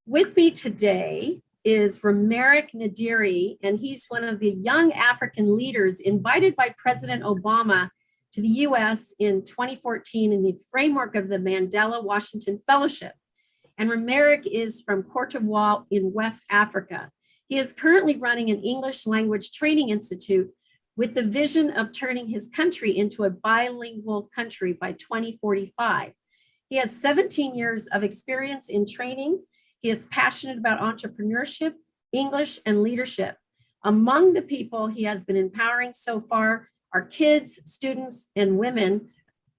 With me today is Rebranding Nadiri, and he's one of the young African leaders invited by President Obama to the US in 2014 in the framework of the Mandela Washington Fellowship. And Rebranding is from Cote d'Ivoire in West Africa. He is currently running an English language training institute with the vision of turning his country into a bilingual country by 2045. He has 17 years of experience in training. He is passionate about entrepreneurship, English, and leadership. Among the people he has been empowering so far are kids, students, and women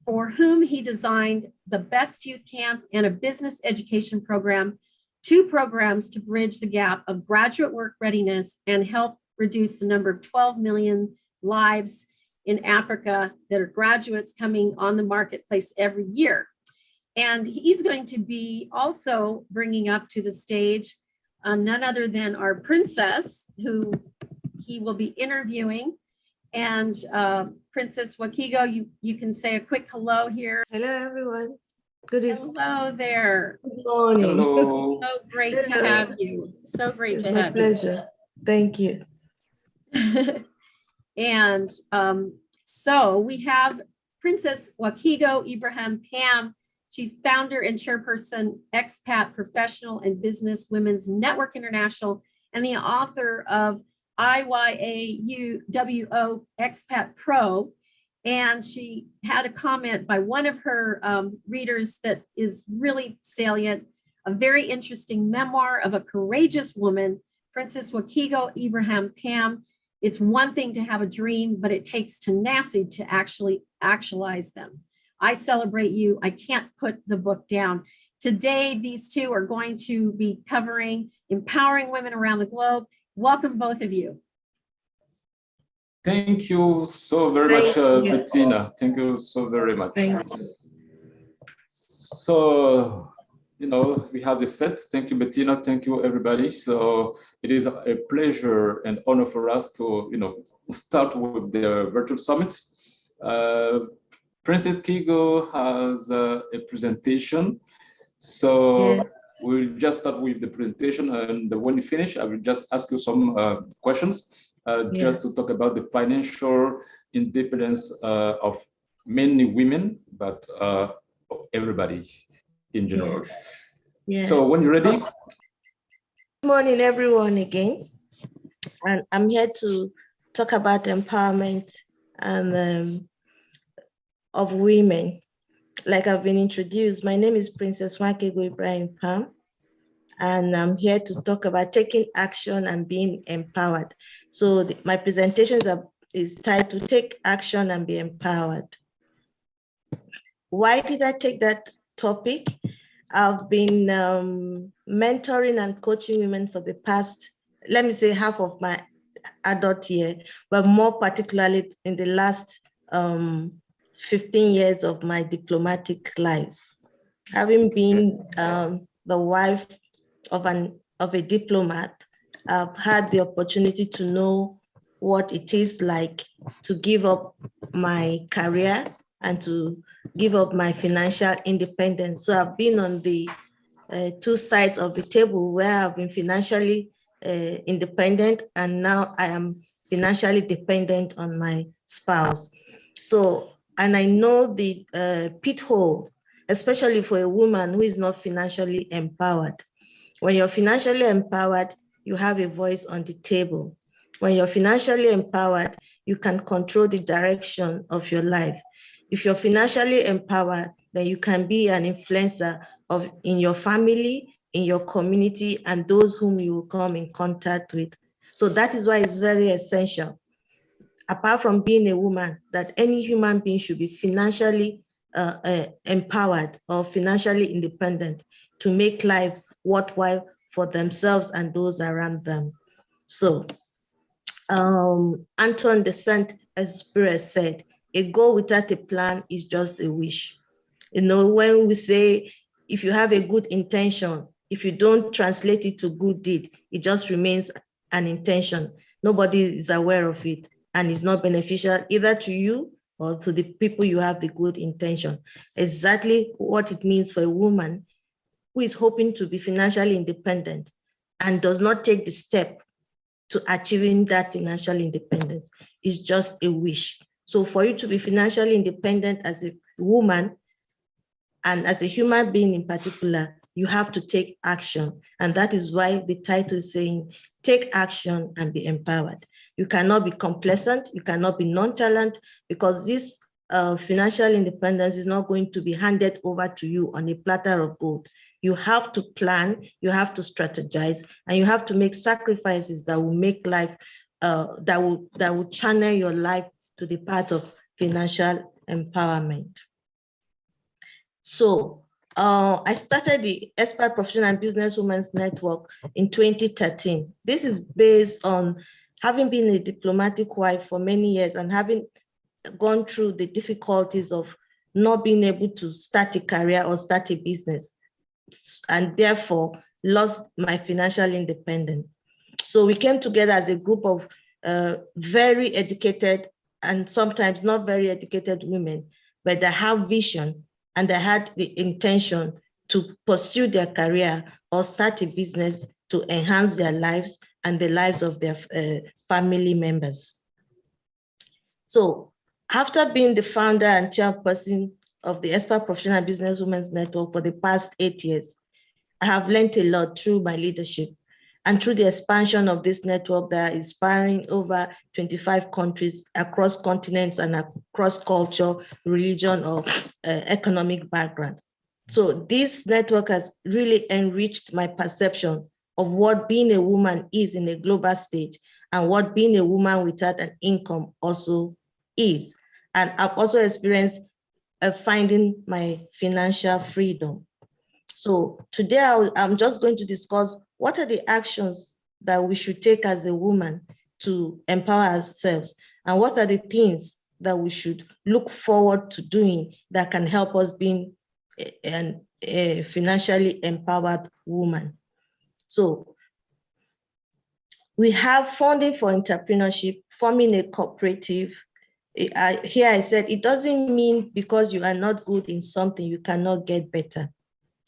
for whom he designed the Best Youth Camp and a business education program, two programs to bridge the gap of graduate work readiness and help reduce the number of 12 million lives in Africa that are graduates coming on the marketplace every year. And he's going to be also bringing up to the stage none other than our princess, who he will be interviewing. And Princess Wakigo, you can say a quick hello here. Hello, everyone. Good evening. Hello there. Good morning. Hello. So great to have you. So great It's to my have pleasure. Thank you. you. And so we have Princess Wakigo Ibrahim Pam. She's founder and chairperson, Expat Professional and Business Women's Network International, and the author of IYAUWO Expat Pro. And she had a comment by one of her readers that is really salient, a very interesting memoir of a courageous woman, Princess Wakigo Ibrahim Pam. It's one thing to have a dream, but it takes tenacity to actually actualize them. I celebrate you. I can't put the book down. Today, these two are going to be covering empowering women around the globe. Welcome, both of you. Thank you so very much, Bettina. Thank you so very much. Thank you. So, we have the set. Thank you, Bettina. Thank you, everybody. So it is a pleasure and honor for us to, start with the virtual summit. Princess Kigo has a presentation. So we'll just start with the presentation, and when you finish, I will just ask you some questions just to talk about the financial independence of mainly women, but everybody in general. So when you're ready. Good morning, everyone, again. And I'm here to talk about empowerment and of women. Like I've been introduced, my name is Princess Wakigo Ibrahim Pam, and I'm here to talk about taking action and being empowered. So my presentations is titled Take Action and Be Empowered. Why did I take that topic? I've been mentoring and coaching women for the past, let me say, half of my adult year, but more particularly in the last 15 years of my diplomatic life. Having been the wife of a diplomat, I've had the opportunity to know what it is like to give up my career and to give up my financial independence. So I've been on the two sides of the table where I've been financially independent, and now I am financially dependent on my spouse. So, and I know the pitfall, especially for a woman who is not financially empowered. When you're financially empowered, you have a voice on the table. When you're financially empowered, you can control the direction of your life. If you're financially empowered, then you can be an influencer in your family, in your community, and those whom you will come in contact with. So that is why it's very essential, apart from being a woman, that any human being should be financially empowered or financially independent to make life worthwhile for themselves and those around them. So Antoine de Saint-Exupéry said, a goal without a plan is just a wish. When we say, if you have a good intention, if you don't translate it to good deed, it just remains an intention. Nobody is aware of it, and it's not beneficial either to you or to the people you have the good intention. Exactly what it means for a woman who is hoping to be financially independent and does not take the step to achieving that financial independence is just a wish. So for you to be financially independent as a woman and as a human being in particular, you have to take action. And that is why the title is saying, take action and be empowered. You cannot be complacent, you cannot be nonchalant, because this financial independence is not going to be handed over to you on a platter of gold. You have to plan, you have to strategize, and you have to make sacrifices that will make life, that will channel your life to the path of financial empowerment. So I started the Expert Professional and Business Women's Network in 2013. This is based on having been a diplomatic wife for many years and having gone through the difficulties of not being able to start a career or start a business, and therefore lost my financial independence. So we came together as a group of very educated and sometimes not very educated women, but they have vision and they had the intention to pursue their career or start a business to enhance their lives and the lives of their family members. So after being the founder and chairperson of the Expert Professional Business Women's Network for the past 8 years, I have learned a lot through my leadership and through the expansion of this network that is inspiring over 25 countries across continents and across culture, religion, or economic background. So this network has really enriched my perception of what being a woman is in a global stage and what being a woman without an income also is. And I've also experienced finding my financial freedom. So today I'm just going to discuss what are the actions that we should take as a woman to empower ourselves, and what are the things that we should look forward to doing that can help us being a financially empowered woman. So we have funding for entrepreneurship, forming a cooperative. Here I said, it doesn't mean because you are not good in something, you cannot get better.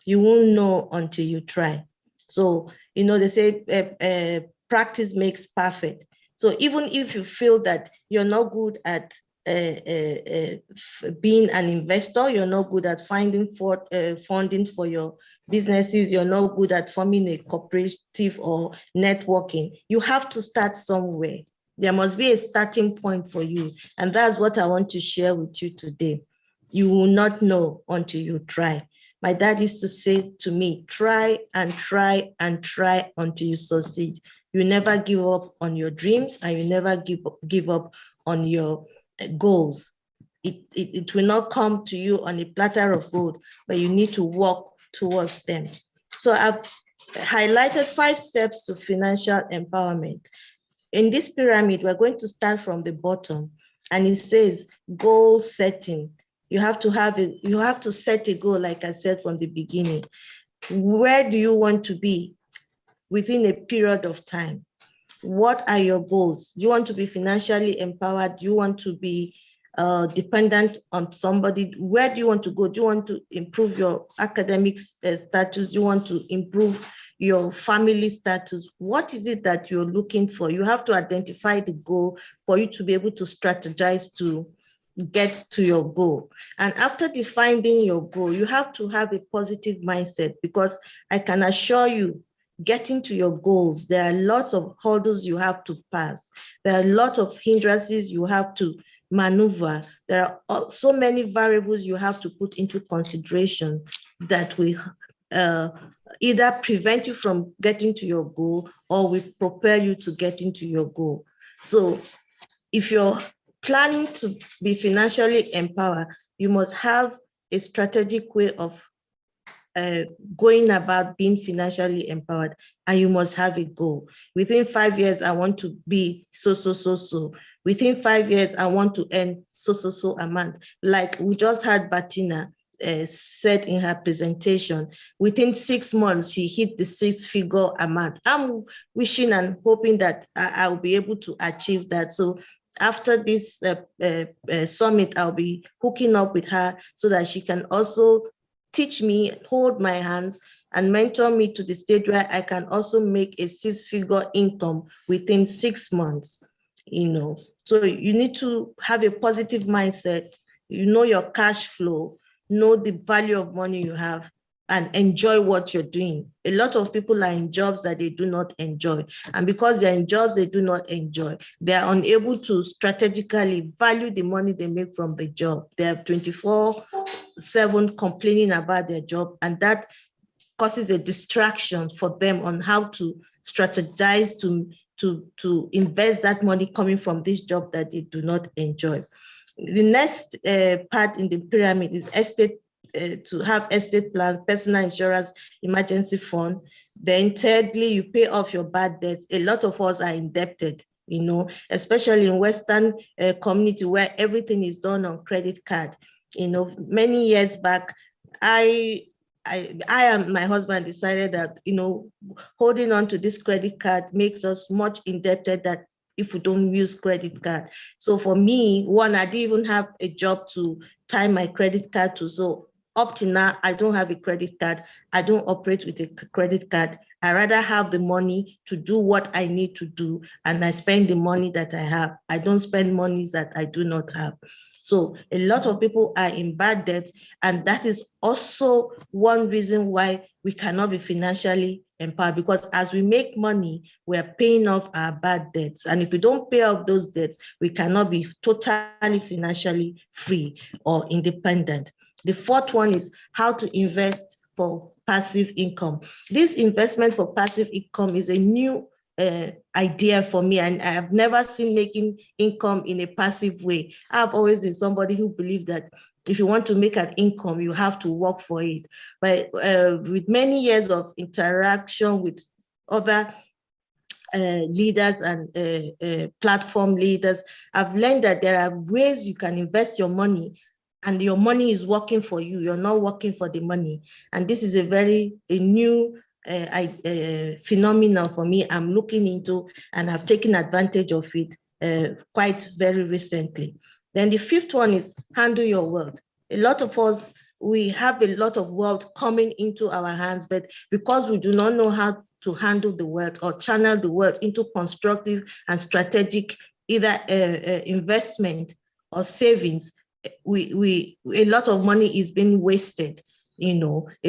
You won't know until you try. So, you know, they say practice makes perfect. So even if you feel that you're not good at being an investor, you're not good at finding funding for your businesses, you're not good at forming a cooperative or networking, you have to start somewhere. There must be a starting point for you. And that's what I want to share with you today. You will not know until you try. My dad used to say to me, try and try and try until you succeed. You never give up on your dreams, and you never give up on your goals. It will not come to you on a platter of gold, but you need to work towards them. So I've highlighted 5 steps to financial empowerment. In this pyramid, we're going to start from the bottom, and it says goal setting. You have to set a goal, like I said from the beginning. Where do you want to be within a period of time? What are your goals? You want to be financially empowered? You want to be dependent on somebody? Where do you want to go? Do you want to improve your academic status? Do you want to improve your family status? What is it that you're looking for? You have to identify the goal for you to be able to strategize to get to your goal. And after defining your goal, you have to have a positive mindset, because I can assure you, getting to your goals, there are lots of hurdles you have to pass. There are a lot of hindrances you have to maneuver. There are so many variables you have to put into consideration that will either prevent you from getting to your goal or will propel you to getting to your goal. So if you're planning to be financially empowered, you must have a strategic way of going about being financially empowered, and you must have a goal. Within 5 years, I want to be so. Within 5 years, I want to earn so amount. Like we just had Bettina said in her presentation, within 6 months, she hit the 6-figure amount. I'm wishing and hoping that I'll be able to achieve that. So after this summit, I'll be hooking up with her so that she can also teach me, hold my hands, and mentor me to the stage where I can also make a 6-figure income within 6 months, So you need to have a positive mindset, know your cash flow, know the value of money you have, and enjoy what you're doing. A lot of people are in jobs that they do not enjoy. And because they're in jobs they do not enjoy, they are unable to strategically value the money they make from the job. They are 24/7 complaining about their job, and that causes a distraction for them on how to strategize to invest that money coming from this job that they do not enjoy. The next part in the pyramid is estate, to have estate plans, personal insurance, emergency fund. Then thirdly, you pay off your bad debts. A lot of us are indebted, especially in Western community where everything is done on credit card. Many years back, I and my husband decided that, holding on to this credit card makes us much indebted that if we don't use credit card. So for me, one, I didn't even have a job to tie my credit card to. So up to now, I don't have a credit card. I don't operate with a credit card. I rather have the money to do what I need to do, and I spend the money that I have. I don't spend monies that I do not have. So a lot of people are in bad debt, and that is also one reason why we cannot be financially empowered, because as we make money, we are paying off our bad debts. And if we don't pay off those debts, we cannot be totally financially free or independent. The fourth one is how to invest for passive income. This investment for passive income is a new idea for me, and I have never seen making income in a passive way. I've always been somebody who believed that if you want to make an income, you have to work for it. But with many years of interaction with other leaders and platform leaders, I've learned that there are ways you can invest your money and your money is working for you. You're not working for the money. And this is a new phenomenon for me. I'm looking into, and I've taken advantage of it quite very recently. Then the fifth one is handle your wealth. A lot of us, we have a lot of wealth coming into our hands, but because we do not know how to handle the wealth or channel the wealth into constructive and strategic either investment or savings, a lot of money is being wasted. A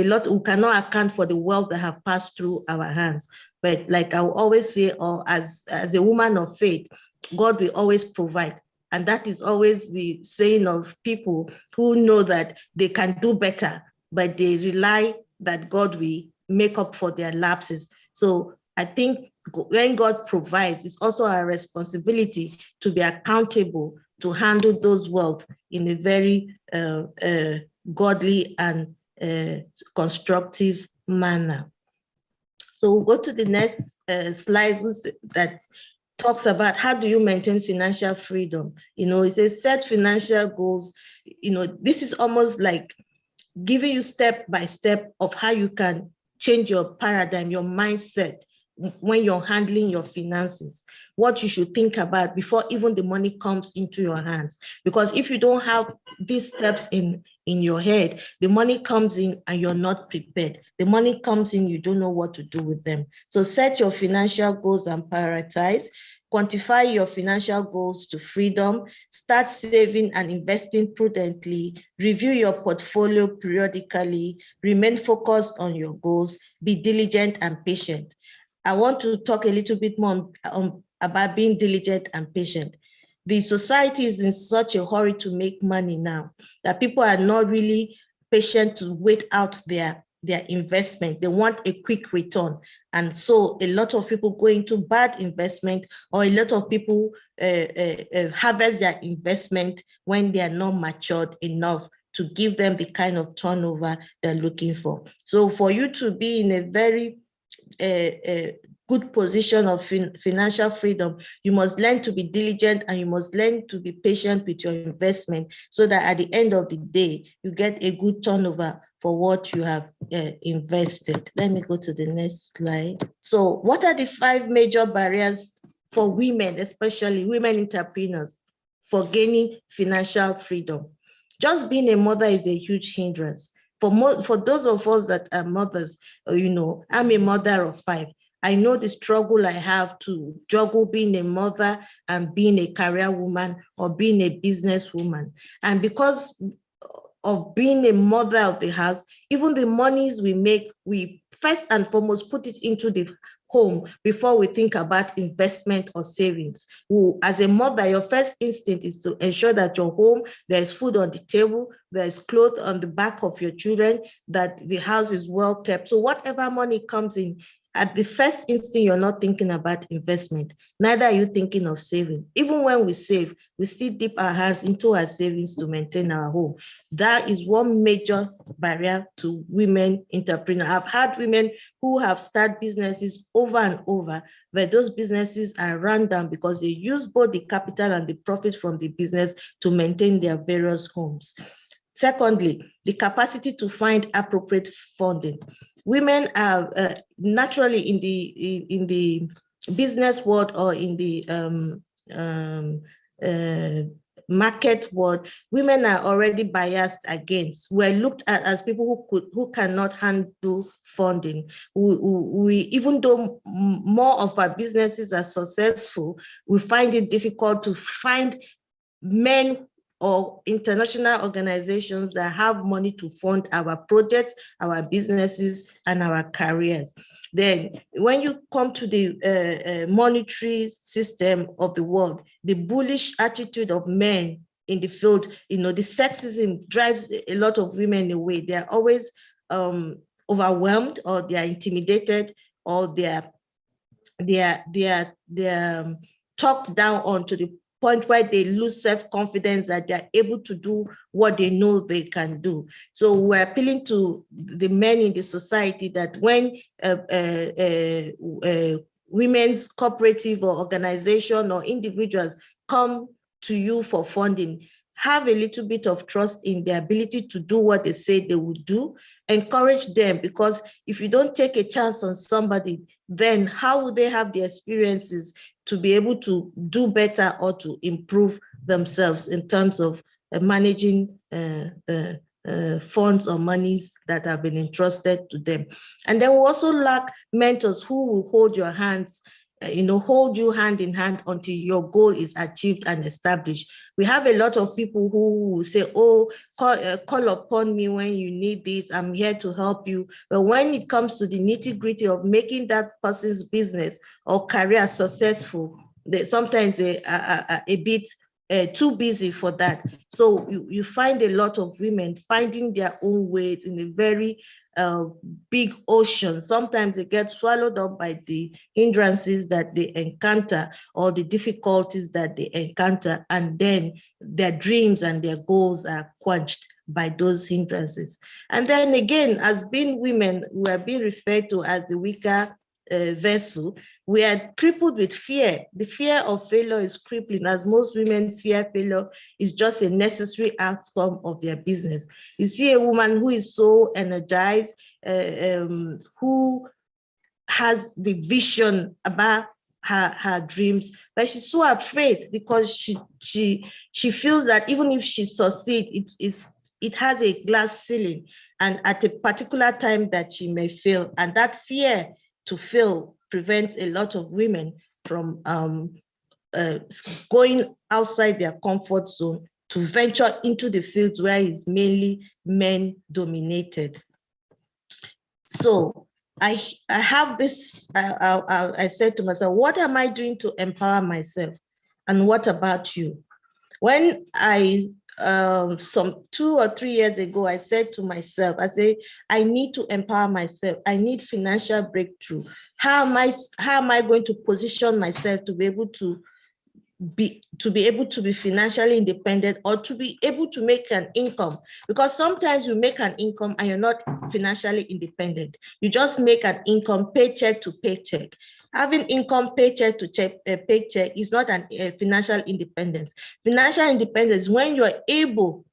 lot, we cannot account for the wealth that have passed through our hands. But like I will always say, or as a woman of faith, God will always provide. And that is always the saying of people who know that they can do better, but they rely that God will make up for their lapses. So I think when God provides, it's also our responsibility to be accountable to handle those wealth in a very godly and constructive manner. So we'll go to the next slide that talks about how do you maintain financial freedom. It says set financial goals. This is almost like giving you step by step of how you can change your paradigm, your mindset when you're handling your finances, what you should think about before even the money comes into your hands. Because if you don't have these steps in your head, the money comes in and you're not prepared. The money comes in, you don't know what to do with them. So set your financial goals and prioritize. Quantify your financial goals to freedom, start saving and investing prudently, review your portfolio periodically, remain focused on your goals, be diligent and patient. I want to talk a little bit more about being diligent and patient. The society is in such a hurry to make money now that people are not really patient to wait out their investment. They want a quick return. And so a lot of people go into bad investment, or a lot of people harvest their investment when they are not matured enough to give them the kind of turnover they're looking for. So for you to be in a very good position of financial freedom, you must learn to be diligent and you must learn to be patient with your investment so that at the end of the day, you get a good turnover for what you have invested. Let me go to the next slide. So what are the 5 major barriers for women, especially women entrepreneurs, for gaining financial freedom? Just being a mother is a huge hindrance. for those of us that are mothers, you know, I'm a mother of 5. I know the struggle I have to juggle being a mother and being a career woman or being a business woman. And because of being a mother of the house, even the monies we make, we first and foremost put it into the home before we think about investment or savings. As a mother, your first instinct is to ensure that your home, there's food on the table, there's clothes on the back of your children, that the house is well kept. So whatever money comes in, at the first instant, you're not thinking about investment. Neither are you thinking of saving. Even when we save, we still dip our hands into our savings to maintain our home. That is one major barrier to women entrepreneurs. I've had women who have started businesses over and over, but those businesses are run down because they use both the capital and the profit from the business to maintain their various homes. Secondly, the capacity to find appropriate funding. Women are naturally in the business world or in the market world, women are already biased against. We're looked at as people who cannot handle funding. We even though more of our businesses are successful, we find it difficult to find men or international organizations that have money to fund our projects, our businesses, and our careers. Then when you come to the monetary system of the world, the bullish attitude of men in the field, you know, the sexism drives a lot of women away. They're always overwhelmed, or they're intimidated, or they're talked down on to the point where they lose self-confidence that they're able to do what they know they can do. So we're appealing to the men in the society that when women's cooperative or organization or individuals come to you for funding, have a little bit of trust in their ability to do what they say they will do. Encourage them, because if you don't take a chance on somebody, then how would they have the experiences to be able to do better or to improve themselves in terms of managing funds or monies that have been entrusted to them? And then we also lack mentors who will hold your hands, hold you hand in hand until your goal is achieved and established. We have a lot of people who will say, oh, call upon me when you need this, I'm here to help you. But when it comes to the nitty-gritty of making that person's business or career successful, sometimes they are a bit too busy for that. So you find a lot of women finding their own ways in a very big ocean. Sometimes they get swallowed up by the hindrances that they encounter or the difficulties that they encounter, and then their dreams and their goals are quenched by those hindrances. And then again, as being women, we are being referred to as the weaker vessel. We are crippled with fear. The fear of failure is crippling, as most women fear failure is just a necessary outcome of their business. You see a woman who is so energized, who has the vision about her dreams, but she's so afraid because she feels that even if she succeeds, it has a glass ceiling, and at a particular time that she may fail, and that fear to fail prevents a lot of women from going outside their comfort zone to venture into the fields where it's mainly men dominated. So I have this, I said to myself, what am I doing to empower myself? And what about you? When some 2 or 3 years ago, I said to myself, I need to empower myself. I need financial breakthrough. How am I going to position myself to be able to be financially independent, or to be able to make an income? Because sometimes you make an income and you're not financially independent. You just make an income paycheck to paycheck. Having income paycheck to paycheck is not a financial independence. Financial independence is when you're able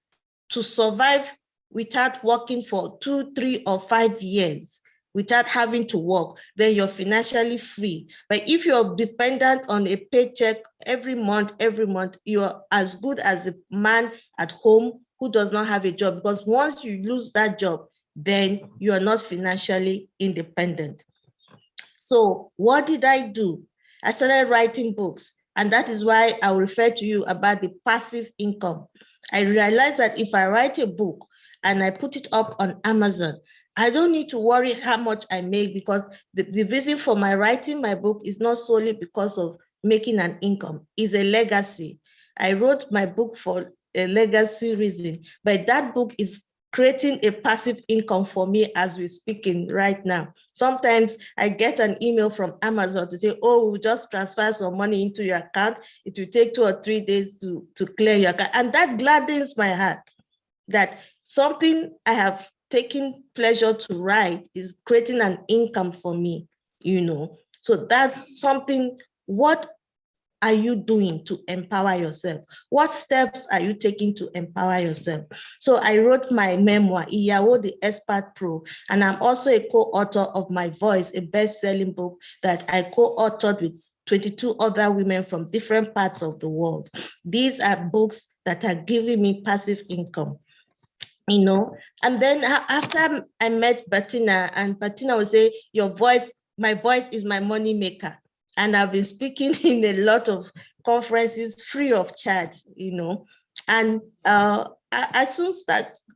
to survive without working for 2, 3, or 5 years, without having to work, then you're financially free. But if you're dependent on a paycheck every month, you're as good as a man at home who does not have a job, because once you lose that job, then you are not financially independent. So what did I do? I started writing books. And that is why I'll refer to you about the passive income. I realized that if I write a book and I put it up on Amazon, I don't need to worry how much I make, because the reason for my writing my book is not solely because of making an income, it's a legacy. I wrote my book for a legacy reason, but that book is creating a passive income for me as we're speaking right now. Sometimes I get an email from Amazon to say, oh, we'll just transfer some money into your account. It will take 2 or 3 days to clear your account. And that gladdens my heart that something I have taken pleasure to write is creating an income for me, you know. So that's something. What are you doing to empower yourself? What steps are you taking to empower yourself? So I wrote my memoir, Iyawo the Expert Pro, and I'm also a co-author of My Voice, a best-selling book that I co-authored with 22 other women from different parts of the world. These are books that are giving me passive income, you know. And then after I met Bettina, and Bettina would say, your voice, my voice is my money maker. And I've been speaking in a lot of conferences free of charge, you know. And I soon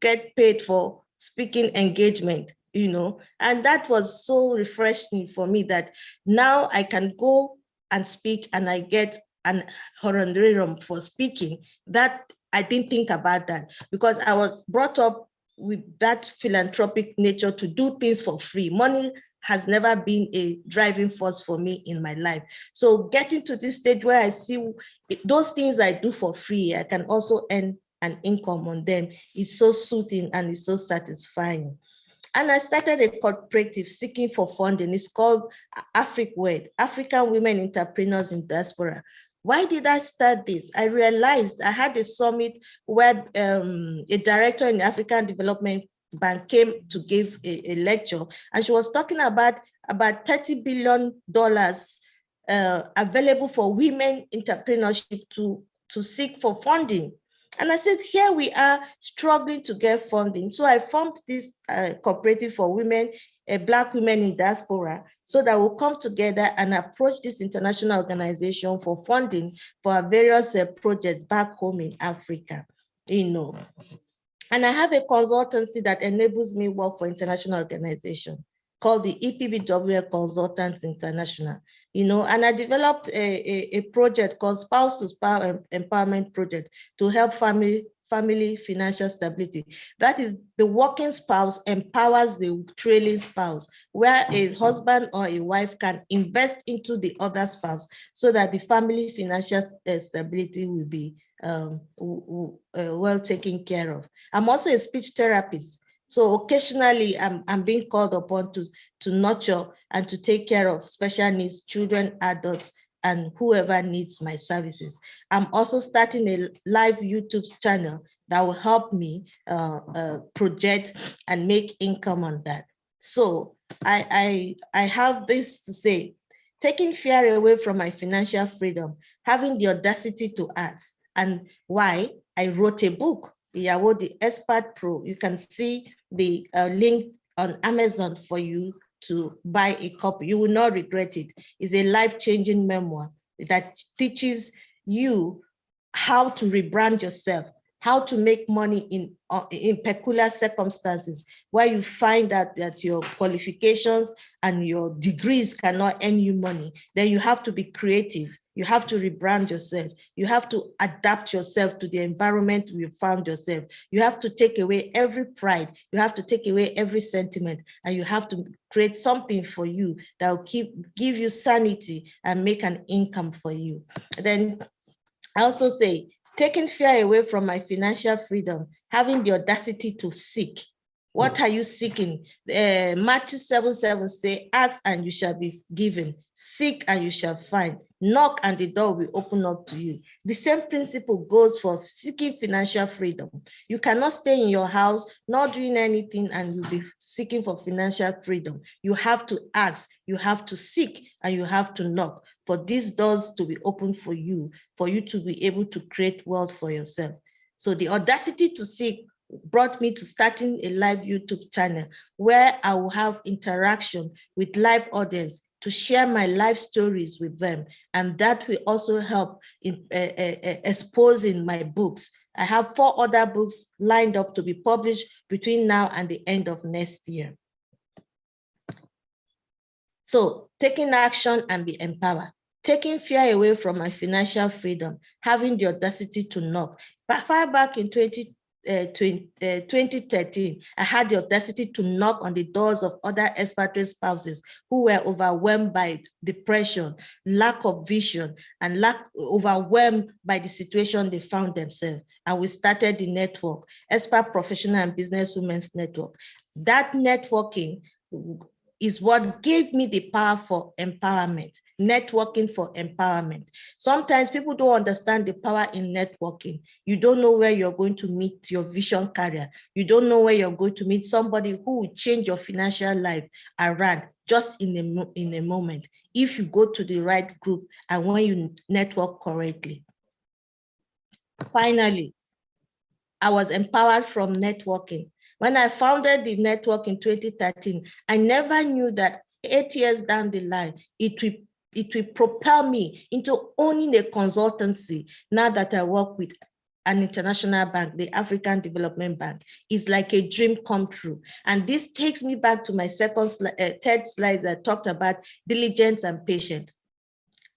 get paid for speaking engagement, you know. And that was so refreshing for me that now I can go and speak and I get an honorarium for speaking. That I didn't think about that, because I was brought up with that philanthropic nature to do things for free. Money has never been a driving force for me in my life. So getting to this stage where I see those things I do for free, I can also earn an income on them, is so soothing and it's so satisfying. And I started a cooperative seeking for funding. It's called AfricWed, African Women Entrepreneurs in Diaspora. Why did I start this? I realized I had a summit where a director in the African Development Bank came to give a lecture, and she was talking about $30 billion available for women entrepreneurship to seek for funding. And I said, here we are struggling to get funding. So I formed this cooperative for women, Black women in diaspora, so that we'll come together and approach this international organization for funding for our various projects back home in Africa, you know. And I have a consultancy that enables me work for international organization called the EPBW Consultants International, you know, and I developed a project called Spouse to Spouse Empowerment Project to help family financial stability. That is, the working spouse empowers the trailing spouse, where a husband or a wife can invest into the other spouse so that the family financial stability will be well taken care of. I'm also a speech therapist. So occasionally I'm being called upon to nurture and to take care of special needs children, adults, and whoever needs my services. I'm also starting a live YouTube channel that will help me project and make income on that. So I have this to say: taking fear away from my financial freedom, having the audacity to ask, and why I wrote a book, Iyawo the Expert Pro. You can see the link on Amazon for you to buy a copy. You will not regret it. It's a life-changing memoir that teaches you how to rebrand yourself, how to make money in peculiar circumstances where you find out that your qualifications and your degrees cannot earn you money. Then you have to be creative. You have to rebrand yourself. You have to adapt yourself to the environment you found yourself. You have to take away every pride. You have to take away every sentiment, and you have to create something for you that will give you sanity and make an income for you. And then I also say, taking fear away from my financial freedom, having the audacity to seek. What are you seeking? Matthew 7:7 say, ask and you shall be given, seek and you shall find, knock and the door will open up to you. The same principle goes for seeking financial freedom. You cannot stay in your house not doing anything and you'll be seeking for financial freedom. You have to ask, you have to seek, and you have to knock for these doors to be open for you to be able to create wealth for yourself. So the audacity to seek brought me to starting a live YouTube channel where I will have interaction with live audience to share my life stories with them. And that will also help in exposing my books. I have 4 other books lined up to be published between now and the end of next year. So taking action and be empowered. Taking fear away from my financial freedom, having the audacity to knock. But far back in 2013, I had the audacity to knock on the doors of other expatriate spouses who were overwhelmed by depression, lack of vision, and overwhelmed by the situation they found themselves. And we started the network, Expat Professional and Business Women's Network. That networking is what gave me the power for empowerment, networking for empowerment. Sometimes people don't understand the power in networking. You don't know where you're going to meet your vision carrier. You don't know where you're going to meet somebody who will change your financial life around just in a moment, if you go to the right group and when you network correctly. Finally, I was empowered from networking. When I founded the network in 2013, I never knew that 8 years down the line, it will propel me into owning a consultancy now that I work with an international bank, the African Development Bank. Is like a dream come true. And this takes me back to my third slide that talked about diligence and patience.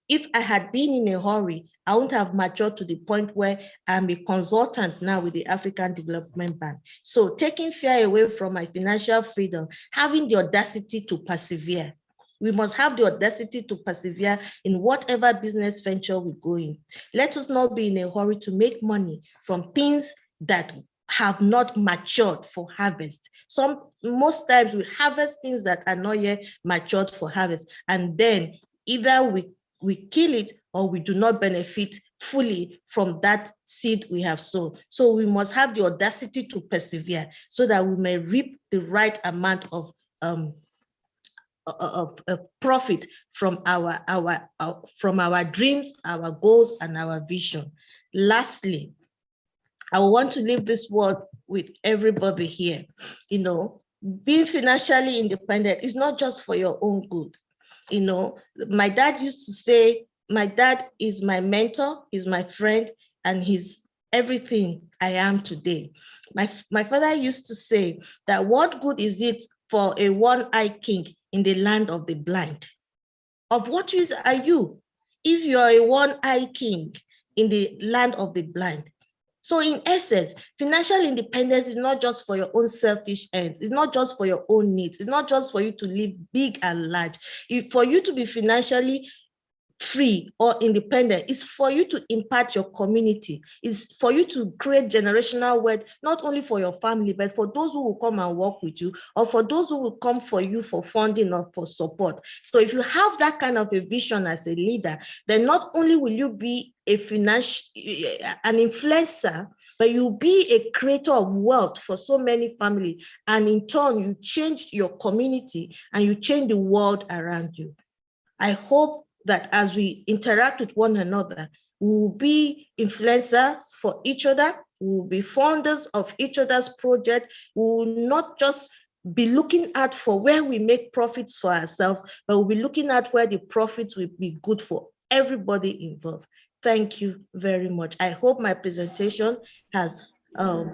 If I had been in a hurry, I wouldn't have matured to the point where I'm a consultant now with the African Development Bank. So taking fear away from my financial freedom, having the audacity to persevere. We must have the audacity to persevere in whatever business venture we go in. Let us not be in a hurry to make money from things that have not matured for harvest. Most times we harvest things that are not yet matured for harvest, and then either we kill it or we do not benefit fully from that seed we have sown. So we must have the audacity to persevere so that we may reap the right amount of profit from our dreams, our goals, and our vision. Lastly, I want to leave this word with everybody here. You know, being financially independent is not just for your own good. You know, my dad used to say, my dad is my mentor, he's my friend, and he's everything I am today. My father used to say that what good is it for a one-eyed king in the land of the blind? Of what use are you if you are a one-eyed king in the land of the blind? So in essence, financial independence is not just for your own selfish ends. It's not just for your own needs. It's not just for you to live big and large. For you to be financially free or independent, it's for you to impact your community. It's for you to create generational wealth, not only for your family, but for those who will come and work with you, or for those who will come for you for funding or for support. So if you have that kind of a vision as a leader, then not only will you be an influencer, but you'll be a creator of wealth for so many families. And in turn, you change your community and you change the world around you. I hope that as we interact with one another, we will be influencers for each other, we will be founders of each other's project, we will not just be looking at for where we make profits for ourselves, but we'll be looking at where the profits will be good for everybody involved. Thank you very much. I hope my presentation has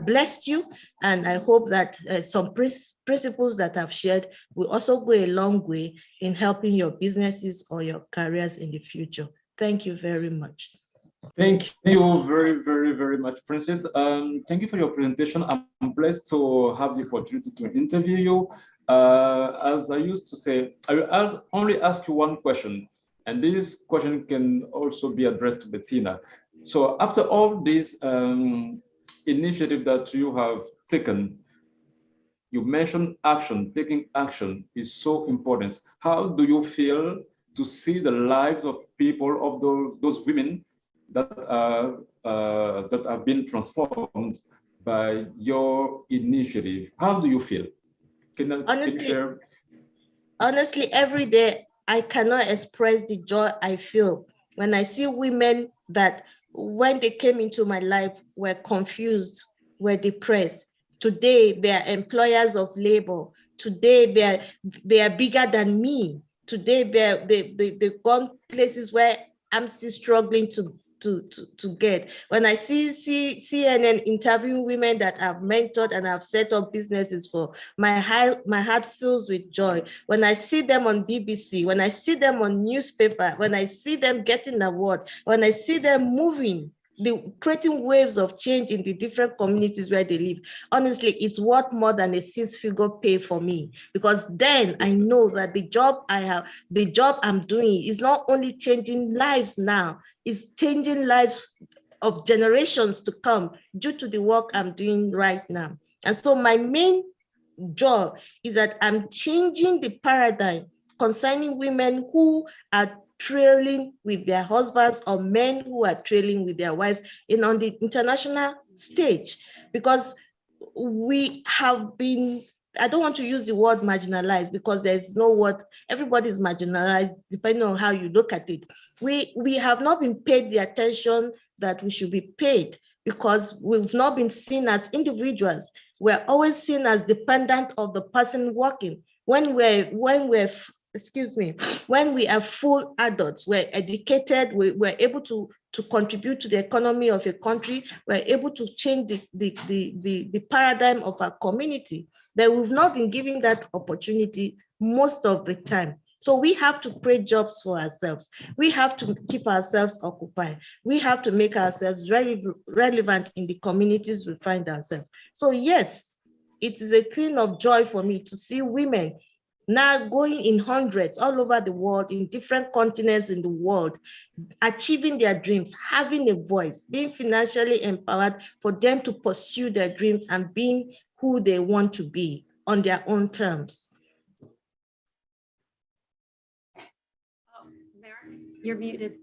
blessed you, and I hope that some principles that I've shared will also go a long way in helping your businesses or your careers in the future. Thank you very much. Thank you very, very, very much, Princess. Thank you for your presentation. I'm blessed to have the opportunity to interview you. As I used to say, I will only ask you one question, and this question can also be addressed to Bettina. So after all this initiative that you have taken, you mentioned action. Taking action is so important. How do you feel to see the lives of people, of those women that have been transformed by your initiative? How do you feel? Can you share? Honestly, every day I cannot express the joy I feel when I see women that when they came into my life were confused, were depressed, Today, they are employers of labor. Today, they are bigger than me. Today, they've gone places where I'm still struggling to get. When I see CNN interviewing women that I've mentored and I've set up businesses for, my heart fills with joy. When I see them on BBC, when I see them on newspaper, when I see them getting awards, when I see them moving, creating waves of change in the different communities where they live, honestly, it's worth more than a 6-figure pay for me, because then I know that the job I'm doing is not only changing lives now, it's changing lives of generations to come due to the work I'm doing right now. And so my main job is that I'm changing the paradigm concerning women who are trailing with their husbands, or men who are trailing with their wives on the international stage, because we have been, I don't want to use the word marginalized, because there's no word, everybody's marginalized depending on how you look at it. We have not been paid the attention that we should be paid, because we've not been seen as individuals. We're always seen as dependent of the person working. When we are full adults, we're educated, we're able to contribute to the economy of a country, we're able to change the paradigm of our community, but we've not been given that opportunity most of the time. So we have to create jobs for ourselves. We have to keep ourselves occupied. We have to make ourselves very relevant in the communities we find ourselves. So yes, it is a thing of joy for me to see women now going in hundreds all over the world, in different continents in the world, achieving their dreams, having a voice, being financially empowered for them to pursue their dreams and being who they want to be on their own terms. You're muted.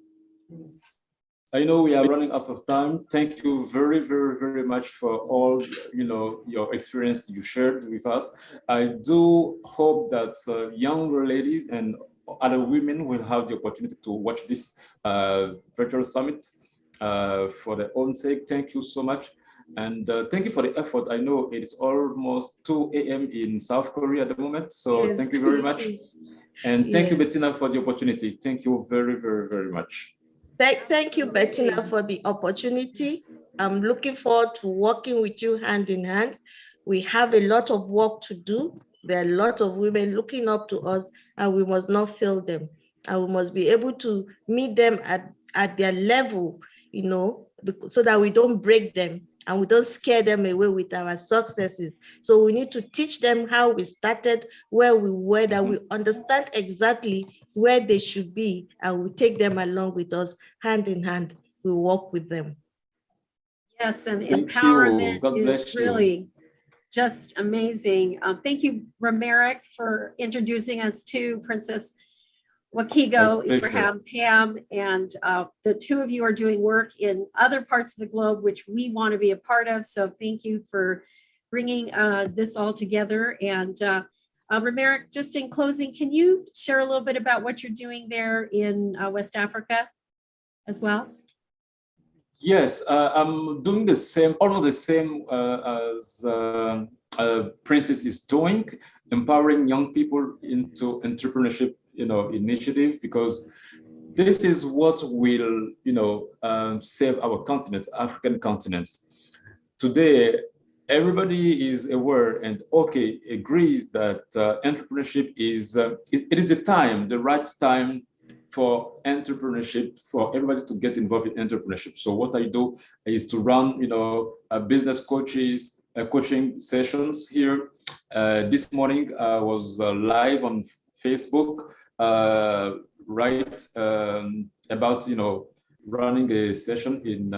I know we are running out of time. Thank you very, very, very much for all, your experience you shared with us. I do hope that young ladies and other women will have the opportunity to watch this virtual summit for their own sake. Thank you so much. And thank you for the effort. I know it's almost 2 a.m. in South Korea at the moment. So yes. Thank you very much. And thank you, Bettina, for the opportunity. Thank you very, very, very much. Thank you, Bettina, for the opportunity. I'm looking forward to working with you hand in hand. We have a lot of work to do. There are a lot of women looking up to us, and we must not fail them. And we must be able to meet them at their level, so that we don't break them and we don't scare them away with our successes. So we need to teach them how we started, where we were, that we understand exactly where they should be, and we take them along with us hand in hand. We walk with them. Yes, and empowerment is really just amazing. Thank you, Romeric, for introducing us to Princess Wakigo, Ibrahim, Pam, and the two of you are doing work in other parts of the globe, which we want to be a part of. So thank you for bringing this all together. And Romeric, just in closing, can you share a little bit about what you're doing there in West Africa as well? Yes, I'm doing the same, almost the same as Princess is doing, empowering young people into entrepreneurship, initiative, because this is what will, save our continent, African continent. Today, everybody is aware and agrees that entrepreneurship is it is the right time for entrepreneurship, for everybody to get involved in entrepreneurship. So what I do is to run, business coaching sessions here. This morning I was live on Facebook, about running a session in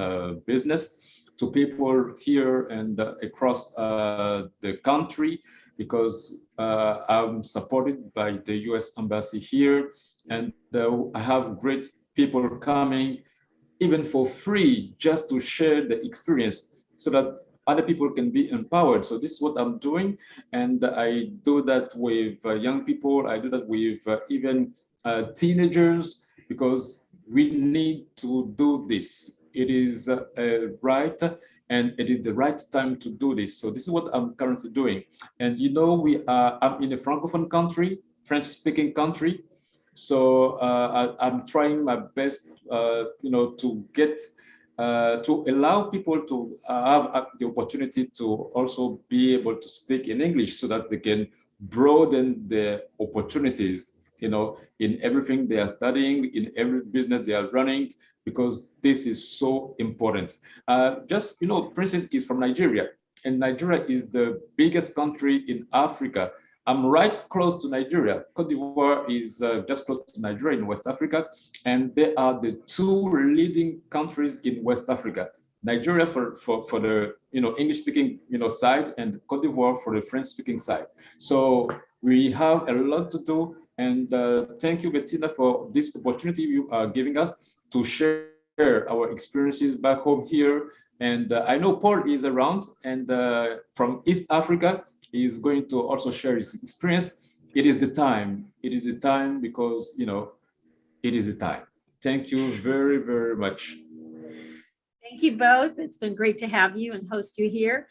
business to people here and across the country, because I'm supported by the US Embassy here, and I have great people coming even for free just to share the experience so that other people can be empowered. So this is what I'm doing, and I do that with young people. I do that with even teenagers, because we need to do this. it is right, and it is the right time to do this. So this is what I'm currently doing. And you know, I'm in a Francophone country, French-speaking country. So I'm trying my best, you know, to get to allow people to have the opportunity to also be able to speak in English, so that they can broaden their opportunities, you know, in everything they are studying, in every business they are running, because this is so important. Just, you know, Princess is from Nigeria, and Nigeria is the biggest country in Africa. I'm right close to Nigeria. Cote d'Ivoire is just close to Nigeria in West Africa, and they are the two leading countries in West Africa. Nigeria for the, you know, English-speaking, you know, side, and Cote d'Ivoire for the French-speaking side. So we have a lot to do, and thank you, Bettina, for this opportunity you are giving us to share our experiences back home here. And I know Paul is around, and from East Africa, is going to also share his experience. It is the time. It is the time, because, you know, it is the time. Thank you very, very much. Thank you both. It's been great to have you and host you here.